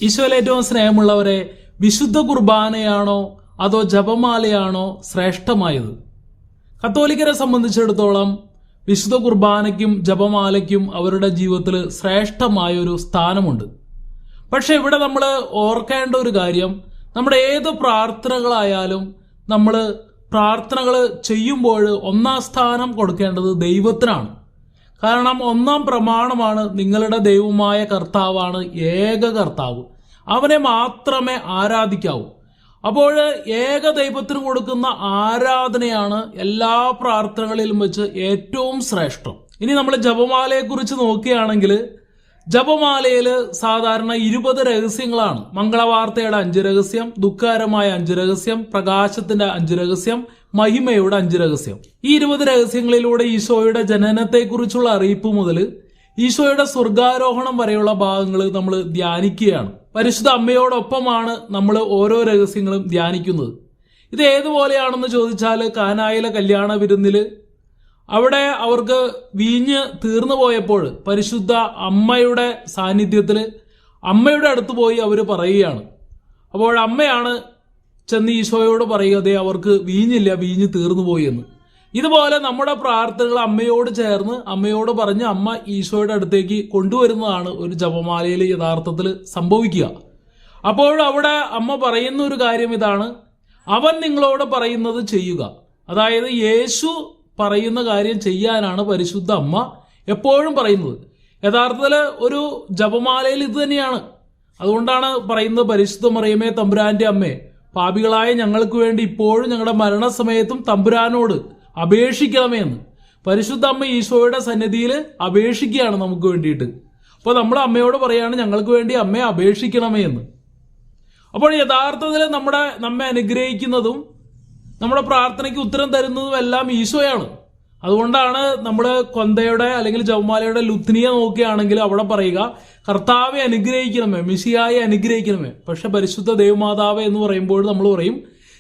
ഈശോയിൽ ഏറ്റവും സ്നേഹമുള്ളവരെ, വിശുദ്ധ കുർബാനയാണോ അതോ ജപമാലയാണോ ശ്രേഷ്ഠമായത്? കത്തോലിക്കരെ സംബന്ധിച്ചിടത്തോളം വിശുദ്ധ കുർബാനയ്ക്കും ജപമാലയ്ക്കും അവരുടെ ജീവിതത്തിൽ ശ്രേഷ്ഠമായൊരു സ്ഥാനമുണ്ട്. പക്ഷെ ഇവിടെ നമ്മൾ ഓർക്കേണ്ട ഒരു കാര്യം, നമ്മുടെ ഏത് പ്രാർത്ഥനകളായാലും നമ്മൾ പ്രാർത്ഥനകൾ ചെയ്യുമ്പോൾ ഒന്നാം സ്ഥാനം കൊടുക്കേണ്ടത് ദൈവത്തിനാണ്. കാരണം ഒന്നാം പ്രമാണമാണ് നിങ്ങളുടെ ദൈവമായ കർത്താവാണ് ഏക കർത്താവ്, അവനെ മാത്രമേ ആരാധിക്കാവൂ. അപ്പോൾ ഏക ദൈവത്തിന് കൊടുക്കുന്ന ആരാധനയാണ് എല്ലാ പ്രാർത്ഥനകളിലും വെച്ച് ഏറ്റവും ശ്രേഷ്ഠം. ഇനി നമ്മൾ ജപമാലയെക്കുറിച്ച് നോക്കുകയാണെങ്കിൽ ജപമാലയിൽ സാധാരണ 20 രഹസ്യങ്ങളാണ്. മംഗളവാർത്തയുടെ 5 രഹസ്യം, ദുഃഖകരമായ 5 രഹസ്യം, പ്രകാശത്തിന്റെ 5 രഹസ്യം, മഹിമയുടെ 5 രഹസ്യം. ഈ 20 രഹസ്യങ്ങളിലൂടെ ഈശോയുടെ ജനനത്തെക്കുറിച്ചുള്ള അറിയിപ്പ് മുതൽ ഈശോയുടെ സ്വർഗാരോഹണം വരെയുള്ള ഭാഗങ്ങൾ നമ്മൾ ധ്യാനിക്കുകയാണ്. പരിശുദ്ധ അമ്മയോടൊപ്പമാണ് നമ്മൾ ഓരോ രഹസ്യങ്ങളും ധ്യാനിക്കുന്നത്. ഇത് ഏതുപോലെയാണെന്ന് ചോദിച്ചാൽ, കാനായിലെ കല്യാണ വിരുന്നില് അവിടെ അവർക്ക് വീഞ്ഞ് തീർന്നു പോയപ്പോൾ പരിശുദ്ധ അമ്മയുടെ സാന്നിധ്യത്തിൽ അമ്മയുടെ അടുത്ത് പോയി അവർ പറയുകയാണ്. അപ്പോൾ അമ്മയാണ് ചെന്ന് ഈശോയോട് പറയുക, അവർക്ക് വീഞ്ഞില്ല, വീഞ്ഞ് തീർന്നു പോയി എന്ന്. ഇതുപോലെ നമ്മുടെ പ്രാർത്ഥനകൾ അമ്മയോട് ചേർന്ന് അമ്മയോട് പറഞ്ഞ് അമ്മ ഈശോയുടെ അടുത്തേക്ക് കൊണ്ടുവരുന്നതാണ് ഒരു ജപമാലയിൽ യഥാർത്ഥത്തിൽ സംഭവിക്കുക. അപ്പോൾ അവിടെ അമ്മ പറയുന്ന ഒരു കാര്യം ഇതാണ്: അവൻ നിങ്ങളോട് പറയുന്നത് ചെയ്യുക. അതായത് യേശു പറയുന്ന കാര്യം ചെയ്യാനാണ് പരിശുദ്ധ അമ്മ എപ്പോഴും പറയുന്നത്. യഥാർത്ഥത്തിൽ ഒരു ജപമാലയിൽ ഇത് തന്നെയാണ്. അതുകൊണ്ടാണ് പറയുന്നത്, പരിശുദ്ധ മറിയമേ തമ്പുരാന്റെ അമ്മേ, പാപികളായ ഞങ്ങൾക്ക് വേണ്ടി ഇപ്പോഴും ഞങ്ങളുടെ മരണസമയത്തും തമ്പുരാനോട് അപേക്ഷിക്കണമേ എന്ന്. പരിശുദ്ധ അമ്മ ഈശോയുടെ സന്നിധിയിൽ അപേക്ഷിക്കുകയാണ് നമുക്ക് വേണ്ടിയിട്ട്. അപ്പോൾ നമ്മൾ അമ്മയോട് പറയാണ് ഞങ്ങൾക്ക് വേണ്ടി അമ്മയെ അപേക്ഷിക്കണമേ എന്ന്. അപ്പോൾ യഥാർത്ഥത്തിൽ നമ്മെ അനുഗ്രഹിക്കുന്നതും നമ്മുടെ പ്രാർത്ഥനയ്ക്ക് ഉത്തരം തരുന്നതും എല്ലാം ഈശോയാണ്. അതുകൊണ്ടാണ് നമ്മൾ കൊന്തയുടെ അല്ലെങ്കിൽ ജപമാലയുടെ ലുത്നിയെ നോക്കുകയാണെങ്കിൽ അവിടെ പറയുക, കർത്താവെ അനുഗ്രഹിക്കണമേ, മിശിഹായെ അനുഗ്രഹിക്കണമേ. പക്ഷെ പരിശുദ്ധ ദൈവമാതാവേ എന്ന് പറയുമ്പോൾ നമ്മൾ പറയും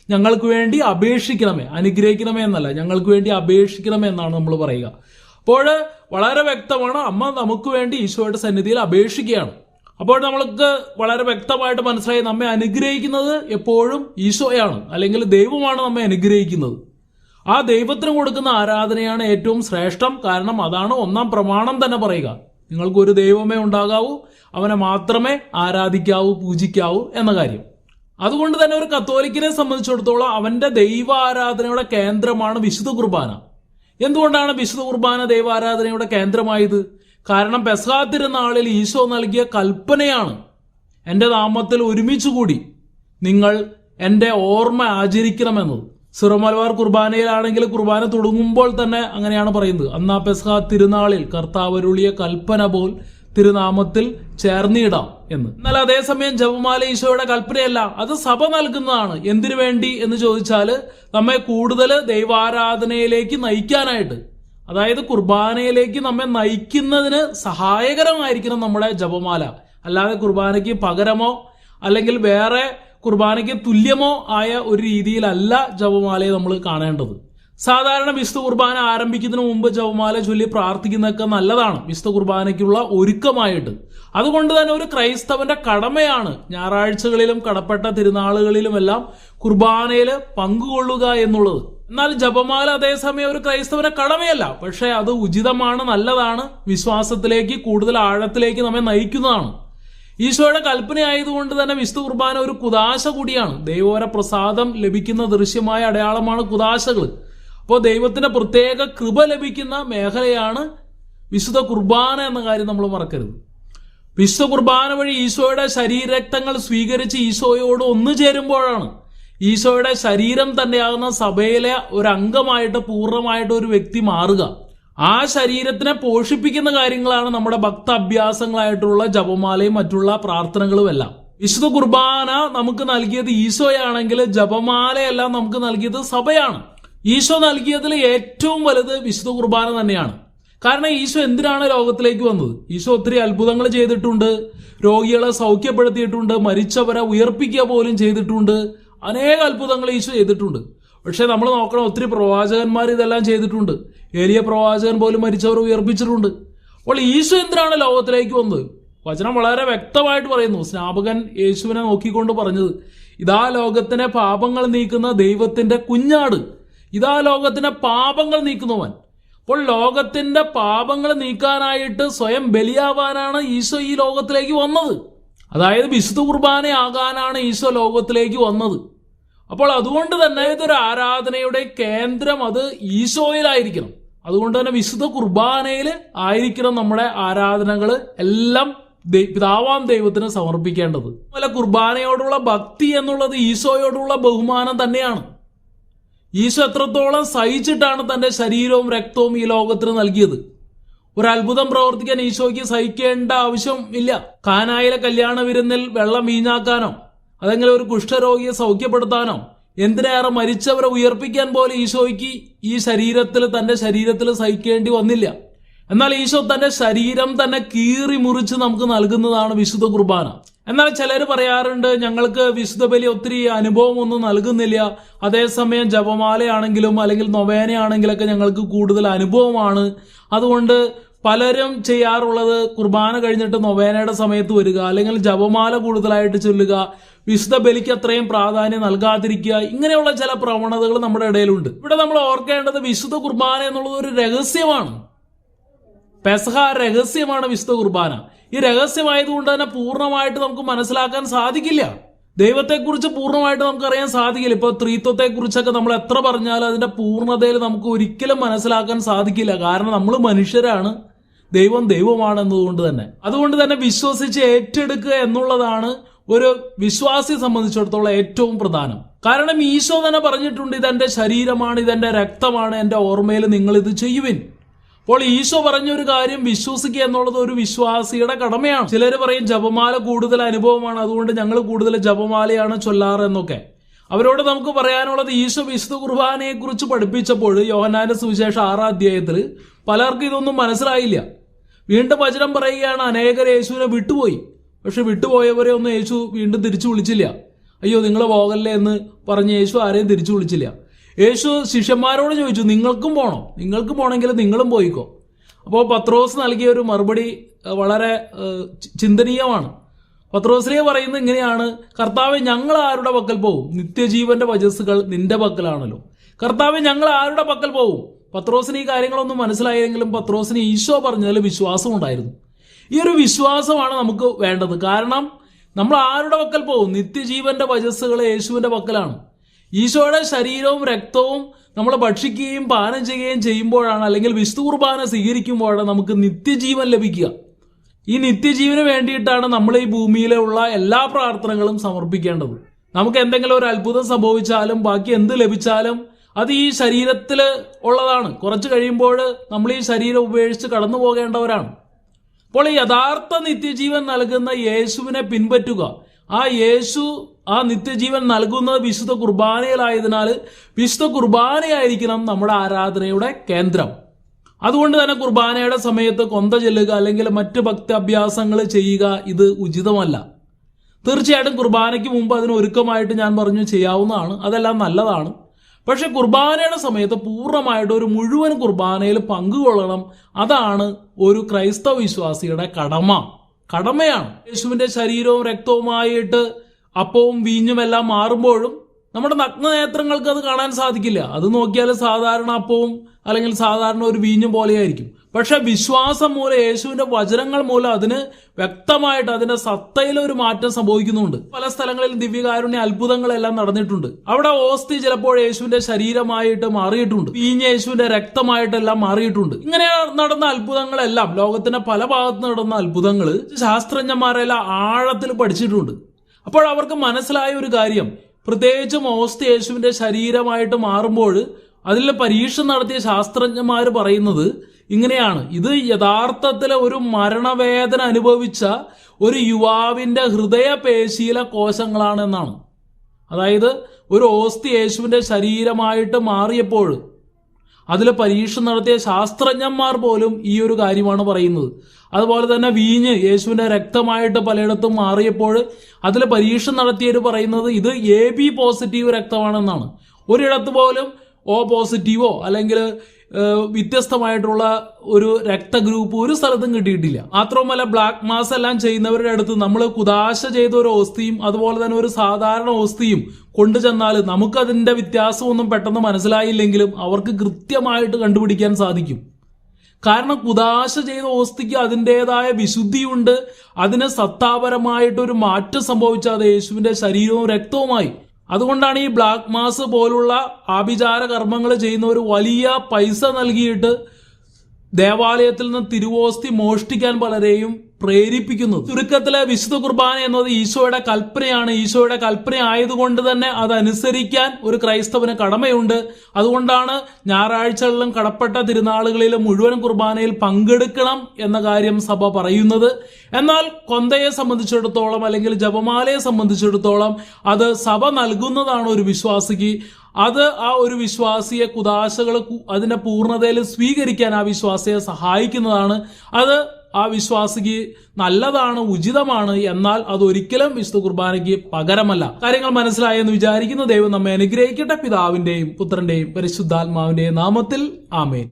ഞങ്ങൾക്ക് വേണ്ടി അപേക്ഷിക്കണമേ, അനുഗ്രഹിക്കണമേ എന്നല്ല, ഞങ്ങൾക്ക് വേണ്ടി അപേക്ഷിക്കണമേ എന്നാണ് നമ്മൾ പറയുക. അപ്പോൾ വളരെ വ്യക്തമാണ്, അമ്മ നമുക്ക് വേണ്ടി ഈശോയുടെ സന്നിധിയിൽ അപേക്ഷിക്കുകയാണ്. അപ്പോൾ നമ്മൾക്ക് വളരെ വ്യക്തമായിട്ട് മനസ്സിലായി, നമ്മെ അനുഗ്രഹിക്കുന്നത് എപ്പോഴും ഈശോയാണ്, അല്ലെങ്കിൽ ദൈവമാണ് നമ്മെ അനുഗ്രഹിക്കുന്നത്. ആ ദൈവത്തിന് കൊടുക്കുന്ന ആരാധനയാണ് ഏറ്റവും ശ്രേഷ്ഠം. കാരണം അതാണ് ഒന്നാം പ്രമാണം തന്നെ പറയുക, നിങ്ങൾക്കൊരു ദൈവമേ ഉണ്ടാകാവൂ, അവനെ മാത്രമേ ആരാധിക്കാവൂ, പൂജിക്കാവൂ എന്ന കാര്യം. അതുകൊണ്ട് തന്നെ ഒരു കത്തോലിക്കനെ സംബന്ധിച്ചിടത്തോളം അവന്റെ ദൈവാരാധനയുടെ കേന്ദ്രമാണ് വിശുദ്ധ കുർബാന. എന്തുകൊണ്ടാണ് വിശുദ്ധ കുർബാന ദൈവാരാധനയുടെ കേന്ദ്രമായത്? കാരണം പെസഹാ തിരുനാളിൽ ഈശോ നൽകിയ കൽപ്പനയാണ്, എൻ്റെ നാമത്തിൽ ഒരുമിച്ചുകൂടി നിങ്ങൾ എൻ്റെ ഓർമ്മ ആചരിക്കണമെന്നത്. സിറോ മലബാർ കുർബാനയിലാണെങ്കിൽ കുർബാന തുടങ്ങുമ്പോൾ തന്നെ അങ്ങനെയാണ് പറയുന്നത്, അന്നാ പെസഹാ തിരുനാളിൽ കർത്താവ് അരുളിയ കൽപ്പന പോൽ തിരുനാമത്തിൽ ചേർന്നിടാം എന്ന്. എന്നാൽ അതേസമയം ജപമാല ഈശോയുടെ കൽപ്പനയല്ല, അത് സഭ നൽകുന്നതാണ്. എന്തിനു വേണ്ടി എന്ന് ചോദിച്ചാൽ നമ്മെ കൂടുതൽ ദൈവാരാധനയിലേക്ക് നയിക്കാനായിട്ട്, അതായത് കുർബാനയിലേക്ക് നമ്മെ നയിക്കുന്നതിന് സഹായകരമായിരിക്കണം നമ്മുടെ ജപമാല. അല്ലാതെ കുർബാനയ്ക്ക് പകരമോ അല്ലെങ്കിൽ വേറെ കുർബാനയ്ക്ക് തുല്യമോ ആയ ഒരു രീതിയിലല്ല ജപമാലയെ നമ്മൾ കാണേണ്ടത്. സാധാരണ വിശുദ്ധ കുർബാന ആരംഭിക്കുന്നതിന് മുമ്പ് ജപമാല ചൊല്ലി പ്രാർത്ഥിക്കുന്നതൊക്കെ നല്ലതാണ്, വിശുദ്ധ കുർബാനയ്ക്കുള്ള ഒരുക്കമായിട്ട്. അതുകൊണ്ട് തന്നെ ഒരു ക്രൈസ്തവന്റെ കടമയാണ് ഞായറാഴ്ചകളിലും കടപ്പെട്ട തിരുനാളുകളിലുമെല്ലാം കുർബാനയിൽ പങ്കുകൊള്ളുക എന്നുള്ളത്. എന്നാൽ ജപമാല അതേസമയം ഒരു ക്രൈസ്തവന്റെ കടമയല്ല, പക്ഷെ അത് ഉചിതമാണ്, നല്ലതാണ്, വിശ്വാസത്തിലേക്ക് കൂടുതൽ ആഴത്തിലേക്ക് നമ്മെ നയിക്കുന്നതാണ്. ഈശോയുടെ കൽപ്പനയായതുകൊണ്ട് തന്നെ വിശുദ്ധ കുർബാന ഒരു കുദാശ കൂടിയാണ്. ദൈവോര പ്രസാദം ലഭിക്കുന്ന ദൃശ്യമായ അടയാളമാണ് കുദാശകൾ. അപ്പോൾ ദൈവത്തിന്റെ പ്രത്യേക കൃപ ലഭിക്കുന്ന മേഖലയാണ് വിശുദ്ധ കുർബാന എന്ന കാര്യം നമ്മൾ മറക്കരുത്. വിശുദ്ധ കുർബാന വഴി ഈശോയുടെ ശരീരരക്തങ്ങൾ സ്വീകരിച്ച് ഈശോയോട് ഒന്നു ചേരുമ്പോഴാണ് ഈശോയുടെ ശരീരം തന്നെയാകുന്ന സഭയിലെ ഒരു അംഗമായിട്ട് പൂർണ്ണമായിട്ട് ഒരു വ്യക്തി മാറുക. ആ ശരീരത്തിനെ പോഷിപ്പിക്കുന്ന കാര്യങ്ങളാണ് നമ്മുടെ ഭക്ത അഭ്യാസങ്ങളായിട്ടുള്ള ജപമാലയും മറ്റുള്ള പ്രാർത്ഥനകളും എല്ലാം. വിശുദ്ധ കുർബാന നമുക്ക് നൽകിയത് ഈശോയാണെങ്കിൽ ജപമാലയെല്ലാം നമുക്ക് നൽകിയത് സഭയാണ്. ഈശോ നൽകിയതിൽ ഏറ്റവും വലുത് വിശുദ്ധ കുർബാന തന്നെയാണ്. കാരണം ഈശോ എന്തിനാണ് ലോകത്തിലേക്ക് വന്നത്? ഈശോ ഒത്തിരി അത്ഭുതങ്ങൾ ചെയ്തിട്ടുണ്ട്, രോഗികളെ സൗഖ്യപ്പെടുത്തിയിട്ടുണ്ട്, മരിച്ചവരെ ഉയർപ്പിക്കുക പോലും ചെയ്തിട്ടുണ്ട്, അനേക അത്ഭുതങ്ങൾ ഈശോ ചെയ്തിട്ടുണ്ട്. പക്ഷെ നമ്മൾ നോക്കണം, ഒത്തിരി പ്രവാചകന്മാർ ഇതെല്ലാം ചെയ്തിട്ടുണ്ട്. ഏലിയ പ്രവാചകൻ പോലും മരിച്ചവർ ഉയർപ്പിച്ചിട്ടുണ്ട്. അപ്പോൾ ഈശോ എന്തിനാണ് ലോകത്തിലേക്ക് വന്നത്? വചനം വളരെ വ്യക്തമായിട്ട് പറയുന്നു. സ്നാപകൻ യേശുവിനെ നോക്കിക്കൊണ്ട് പറഞ്ഞത്, ഇതാ ലോകത്തിന്റെ പാപങ്ങൾ നീക്കുന്ന ദൈവത്തിന്റെ കുഞ്ഞാട്, ഇതാ ലോകത്തിന്റെ പാപങ്ങൾ നീക്കുന്നവൻ. അപ്പോൾ ലോകത്തിന്റെ പാപങ്ങൾ നീക്കാനായിട്ട് സ്വയം ബലിയാവാനാണ് ഈശോ ഈ ലോകത്തിലേക്ക് വന്നത്. അതായത് വിശുദ്ധ കുർബാനയാകാനാണ് ഈശോ ലോകത്തിലേക്ക് വന്നത്. അപ്പോൾ അതുകൊണ്ട് തന്നെ ഇതൊരു ആരാധനയുടെ കേന്ദ്രം അത് ഈശോയിലായിരിക്കണം. അതുകൊണ്ട് തന്നെ വിശുദ്ധ കുർബാനയിൽ ആയിരിക്കണം നമ്മുടെ ആരാധനകൾ എല്ലാം പിതാവാം ദൈവത്തിന് സമർപ്പിക്കേണ്ടത്. അതുപോലെ കുർബാനയോടുള്ള ഭക്തി എന്നുള്ളത് ഈശോയോടുള്ള ബഹുമാനം തന്നെയാണ്. ഈശോ എത്രത്തോളം സഹിച്ചിട്ടാണ് തന്റെ ശരീരവും രക്തവും ഈ ലോകത്തിന് നൽകിയത്. ഒരു അത്ഭുതം പ്രവർത്തിക്കാൻ ഈശോയ്ക്ക് സഹിക്കേണ്ട ആവശ്യം ഇല്ല. കാനായിലെ കല്യാണ വിരുന്നിൽ വെള്ളം വീഞ്ഞാക്കാനോ അതെങ്കിലും ഒരു കുഷ്ഠരോഗിയെ സൗഖ്യപ്പെടുത്താനോ എന്തിനേറെ മരിച്ചവരെ ഉയർപ്പിക്കാൻ പോലെ ഈശോയ്ക്ക് ഈ തന്റെ ശരീരത്തിൽ സഹിക്കേണ്ടി വന്നില്ല. എന്നാൽ ഈശോ തന്റെ ശരീരം തന്നെ കീറി മുറിച്ച് നമുക്ക് നൽകുന്നതാണ് വിശുദ്ധ കുർബാന. എന്നാൽ ചിലർ പറയാറുണ്ട്, ഞങ്ങൾക്ക് വിശുദ്ധ ബലി ഒത്തിരി അനുഭവം ഒന്നും നൽകുന്നില്ല, അതേസമയം ജപമാലയാണെങ്കിലും അല്ലെങ്കിൽ നൊവേനയാണെങ്കിലൊക്കെ ഞങ്ങൾക്ക് കൂടുതൽ അനുഭവമാണ്. അതുകൊണ്ട് പലരും ചെയ്യാറുള്ളത് കുർബാന കഴിഞ്ഞിട്ട് നൊവേനയുടെ സമയത്ത് വരിക, അല്ലെങ്കിൽ ജപമാല കൂടുതലായിട്ട് ചൊല്ലുക, വിശുദ്ധ ബലിക്ക് അത്രയും പ്രാധാന്യം നൽകാതിരിക്കുക. ഇങ്ങനെയുള്ള ചില പ്രവണതകൾ നമ്മുടെ ഇടയിലുണ്ട്. ഇവിടെ നമ്മൾ ഓർക്കേണ്ടത് വിശുദ്ധ കുർബാന എന്നുള്ളത് ഒരു രഹസ്യമാണ്. പെസഹ രഹസ്യമാണ് വിശുദ്ധ കുർബാന. ഈ രഹസ്യമായതുകൊണ്ട് തന്നെ പൂർണ്ണമായിട്ട് നമുക്ക് മനസ്സിലാക്കാൻ സാധിക്കില്ല. ദൈവത്തെക്കുറിച്ച് പൂർണ്ണമായിട്ട് നമുക്കറിയാൻ സാധിക്കില്ല. ഇപ്പൊ ത്രിത്വത്തെക്കുറിച്ചൊക്കെ നമ്മൾ എത്ര പറഞ്ഞാലും അതിന്റെ പൂർണ്ണതയിൽ നമുക്ക് ഒരിക്കലും മനസ്സിലാക്കാൻ സാധിക്കില്ല. കാരണം നമ്മൾ മനുഷ്യരാണ്, ദൈവം ദൈവമാണ് എന്നതുകൊണ്ട് തന്നെ. അതുകൊണ്ട് തന്നെ വിശ്വസിച്ച് ഏറ്റെടുക്കുക എന്നുള്ളതാണ് ഒരു വിശ്വാസിയെ സംബന്ധിച്ചിടത്തോളം ഏറ്റവും പ്രധാനം. കാരണം ഈശോ തന്നെ പറഞ്ഞിട്ടുണ്ട്, ഇതെന്റെ ശരീരമാണ്, ഇതെന്റെ രക്തമാണ്, എന്റെ ഓർമ്മയിൽ നിങ്ങൾ ഇത് ചെയ്യുവിൻ. അപ്പോൾ ഈശോ പറഞ്ഞൊരു കാര്യം വിശ്വസിക്കുക എന്നുള്ളത് ഒരു വിശ്വാസിയുടെ കടമയാണ്. ചിലർ പറയും ജപമാല കൂടുതൽ അനുഭവമാണ്, അതുകൊണ്ട് ഞങ്ങൾ കൂടുതൽ ജപമാലയാണ് ചൊല്ലാറ് എന്നൊക്കെ. അവരോട് നമുക്ക് പറയാനുള്ളത്, ഈശോ വിശുദ്ധ കുർബാനയെ കുറിച്ച് പഠിപ്പിച്ചപ്പോൾ യോഹന്നാന്റെ സുവിശേഷം 6-ാം അധ്യായത്തിൽ പലർക്കും ഇതൊന്നും മനസ്സിലായില്ല. വീണ്ടും വചനം പറയുകയാണ്, അനേകർ യേശുവിനെ വിട്ടുപോയി. പക്ഷെ വിട്ടുപോയവരെ ഒന്നും യേശു വീണ്ടും തിരിച്ചു വിളിച്ചില്ല. അയ്യോ നിങ്ങൾ പോകല്ലേ എന്ന് പറഞ്ഞ് യേശു ആരെയും തിരിച്ചു വിളിച്ചില്ല. യേശു ശിഷ്യന്മാരോട് ചോദിച്ചു, നിങ്ങൾക്കും പോണോ? നിങ്ങൾക്ക് പോണെങ്കിൽ നിങ്ങളും പോയിക്കോ. അപ്പോൾ പത്രോസ് നൽകിയ ഒരു മറുപടി വളരെ ചിന്തനീയമാണ്. പത്രോസിനെ പറയുന്നത് ഇങ്ങനെയാണ്, കർത്താവെ ഞങ്ങൾ ആരുടെ പക്കൽ പോകും? നിത്യജീവന്റെ വചസ്സുകൾ നിന്റെ പക്കലാണല്ലോ. കർത്താവെ ഞങ്ങൾ ആരുടെ പക്കൽ പോകും? പത്രോസിന് ഈ കാര്യങ്ങളൊന്നും മനസ്സിലായെങ്കിലും പത്രോസിന് ഈശോ പറഞ്ഞതിൽ വിശ്വാസം ഉണ്ടായിരുന്നു. ഈ ഒരു വിശ്വാസമാണ് നമുക്ക് വേണ്ടത്. കാരണം നമ്മൾ ആരുടെ പക്കൽ പോകും? നിത്യജീവന്റെ വചസ്സുകൾ യേശുവിന്റെ പക്കലാണ്. ഈശോയുടെ ശരീരവും രക്തവും നമ്മൾ ഭക്ഷിക്കുകയും പാനം ചെയ്യുകയും ചെയ്യുമ്പോഴാണ്, അല്ലെങ്കിൽ വിശുദ്ധ കുർബാന സ്വീകരിക്കുമ്പോഴാണ് നമുക്ക് നിത്യജീവൻ ലഭിക്കുക. ഈ നിത്യജീവന് വേണ്ടിയിട്ടാണ് നമ്മൾ ഈ ഭൂമിയിലുള്ള എല്ലാ പ്രാർത്ഥനകളും സമർപ്പിക്കേണ്ടത്. നമുക്ക് എന്തെങ്കിലും ഒരു അത്ഭുതം സംഭവിച്ചാലും ബാക്കി എന്ത് ലഭിച്ചാലും അത് ഈ ശരീരത്തിൽ ഉള്ളതാണ്. കുറച്ച് കഴിയുമ്പോൾ നമ്മൾ ഈ ശരീരം ഉപേക്ഷിച്ച് കടന്നു പോകേണ്ടവരാണ്. അപ്പോൾ ഈ യഥാർത്ഥ നിത്യജീവൻ നൽകുന്ന യേശുവിനെ പിൻപറ്റുക. ആ യേശു ആ നിത്യജീവൻ നൽകുന്നത് വിശുദ്ധ കുർബാനയിലായതിനാൽ വിശുദ്ധ കുർബാനയായിരിക്കണം നമ്മുടെ ആരാധനയുടെ കേന്ദ്രം. അതുകൊണ്ട് തന്നെ കുർബാനയുടെ സമയത്ത് കൊന്ത ചെല്ലുക അല്ലെങ്കിൽ മറ്റ് ഭക്തി അഭ്യാസങ്ങൾ ചെയ്യുക ഇത് ഉചിതമല്ല. തീർച്ചയായിട്ടും കുർബാനയ്ക്ക് മുമ്പ് അതിന് ഒരുക്കമായിട്ട് ഞാൻ പറഞ്ഞു ചെയ്യാവുന്നതാണ്, അതെല്ലാം നല്ലതാണ്. പക്ഷെ കുർബാനയുടെ സമയത്ത് പൂർണ്ണമായിട്ട് ഒരു മുഴുവൻ കുർബാനയിൽ പങ്കുകൊള്ളണം. അതാണ് ഒരു ക്രൈസ്തവ വിശ്വാസിയുടെ കടമയാണ്. യേശുവിന്റെ ശരീരവും രക്തവുമായിട്ട് അപ്പവും വീഞ്ഞും എല്ലാം മാറുമ്പോഴും നമ്മുടെ നഗ്നനേത്രങ്ങൾക്ക് അത് കാണാൻ സാധിക്കില്ല. അത് നോക്കിയാൽ സാധാരണ അപ്പവും അല്ലെങ്കിൽ സാധാരണ ഒരു വീഞ്ഞും പോലെയായിരിക്കും. പക്ഷെ വിശ്വാസം മൂലം, യേശുവിന്റെ വചനങ്ങൾ മൂലം അതിന് വ്യക്തമായിട്ട് അതിന്റെ സത്തയിൽ ഒരു മാറ്റം സംഭവിക്കുന്നുണ്ട്. പല സ്ഥലങ്ങളിൽ ദിവ്യകാരുണ്യ അത്ഭുതങ്ങളെല്ലാം നടന്നിട്ടുണ്ട്. അവിടെ ഓസ്തി ചിലപ്പോൾ യേശുവിന്റെ ശരീരമായിട്ട് മാറിയിട്ടുണ്ട്, വീഞ്ഞ് യേശുവിന്റെ രക്തമായിട്ടെല്ലാം മാറിയിട്ടുണ്ട്. ഇങ്ങനെ നടന്ന അത്ഭുതങ്ങളെല്ലാം, ലോകത്തിന്റെ പല ഭാഗത്ത് നടന്ന അത്ഭുതങ്ങൾ ശാസ്ത്രജ്ഞന്മാരെല്ലാം ആഴത്തിൽ പഠിച്ചിട്ടുണ്ട്. അപ്പോൾ അവർക്ക് മനസ്സിലായ ഒരു കാര്യം, പ്രത്യേകിച്ചും ഓസ്തി യേശുവിന്റെ ശരീരമായിട്ട് മാറുമ്പോൾ അതിൽ പരീക്ഷ നടത്തിയ ശാസ്ത്രജ്ഞന്മാർ പറയുന്നത് ഇങ്ങനെയാണ്, ഇത് യഥാർത്ഥത്തിൽ ഒരു മരണവേദന അനുഭവിച്ച ഒരു യുവാവിന്റെ ഹൃദയപേശിയിലെ കോശങ്ങളാണെന്നാണ്. അതായത് ഒരു ഓസ്തി യേശുവിന്റെ ശരീരമായിട്ട് മാറിയപ്പോൾ അതിൽ പരീക്ഷ നടത്തിയ ശാസ്ത്രജ്ഞന്മാർ പോലും ഈ ഒരു കാര്യമാണ് പറയുന്നത്. അതുപോലെ തന്നെ വീഞ്ഞ് യേശുവിന്റെ രക്തമായിട്ട് പലയിടത്തും മാറിയപ്പോൾ അതിൽ പരീക്ഷ നടത്തിയവർ പറയുന്നത് ഇത് AB പോസിറ്റീവ് രക്തമാണെന്നാണ്. ഒരിടത്ത് പോലും O പോസിറ്റീവോ അല്ലെങ്കിൽ വ്യത്യസ്തമായിട്ടുള്ള ഒരു രക്തഗ്രൂപ്പ് ഒരു സ്ഥലത്തും കിട്ടിയിട്ടില്ല. മാത്രവുമല്ല ബ്ലാക്ക് മാസ് എല്ലാം ചെയ്യുന്നവരുടെ അടുത്ത് നമ്മൾ കുദാശ ചെയ്ത ഒരു ഓസ്തിയും അതുപോലെ തന്നെ ഒരു സാധാരണ ഓസ്തിയും കൊണ്ടുചെന്നാൽ നമുക്കതിന്റെ വ്യത്യാസമൊന്നും പെട്ടെന്ന് മനസ്സിലായില്ലെങ്കിലും അവർക്ക് കൃത്യമായിട്ട് കണ്ടുപിടിക്കാൻ സാധിക്കും. കാരണം കുദാശ ചെയ്ത ഓസ്തിക്ക് അതിൻ്റെതായ വിശുദ്ധിയുണ്ട്. അതിന് സത്താപരമായിട്ടൊരു മാറ്റം സംഭവിച്ച അത് യേശുവിന്റെ ശരീരവും രക്തവുമായി. അതുകൊണ്ടാണ് ഈ ബ്ലാക്ക് മാസ് പോലുള്ള ആഭിചാര കർമ്മങ്ങൾ ചെയ്യുന്നവർ വലിയ പൈസ നൽകിയിട്ട് ദേവാലയത്തിൽ നിന്ന് തിരുവോസ്തി മോഷ്ടിക്കാൻ പലരെയും പ്രേരിപ്പിക്കുന്നത്. ചുരുക്കത്തിലെ വിശുദ്ധ കുർബാന എന്നത് ഈശോയുടെ കൽപ്പനയാണ്. ഈശോയുടെ കൽപ്പന ആയതുകൊണ്ട് തന്നെ അതനുസരിക്കാൻ ഒരു ക്രൈസ്തവന് കടമയുണ്ട്. അതുകൊണ്ടാണ് ഞായറാഴ്ചകളിലും കടപ്പെട്ട തിരുനാളുകളിലും മുഴുവൻ കുർബാനയിൽ പങ്കെടുക്കണം എന്ന കാര്യം സഭ പറയുന്നത്. എന്നാൽ കൊന്തയെ സംബന്ധിച്ചിടത്തോളം അല്ലെങ്കിൽ ജപമാലയെ സംബന്ധിച്ചിടത്തോളം അത് സഭ നൽകുന്നതാണ് ഒരു വിശ്വാസിക്ക്. അത് ആ ഒരു വിശ്വാസിയെ കുദാശകൾ അതിന്റെ പൂർണ്ണതയിൽ സ്വീകരിക്കാൻ ആ വിശ്വാസിയെ സഹായിക്കുന്നതാണ്. അത് ആ വിശ്വാസിക്ക് നല്ലതാണ്, ഉചിതമാണ്. എന്നാൽ അതൊരിക്കലും വിശുദ്ധ കുർബാനയ്ക്ക് പകരമല്ല. കാര്യങ്ങൾ മനസ്സിലായെന്ന് വിചാരിക്കുന്നു. ദൈവം നമ്മെ അനുഗ്രഹിക്കട്ടെ. പിതാവിന്റെയും പുത്രന്റെയും പരിശുദ്ധാത്മാവിന്റെയും നാമത്തിൽ ആമേൻ.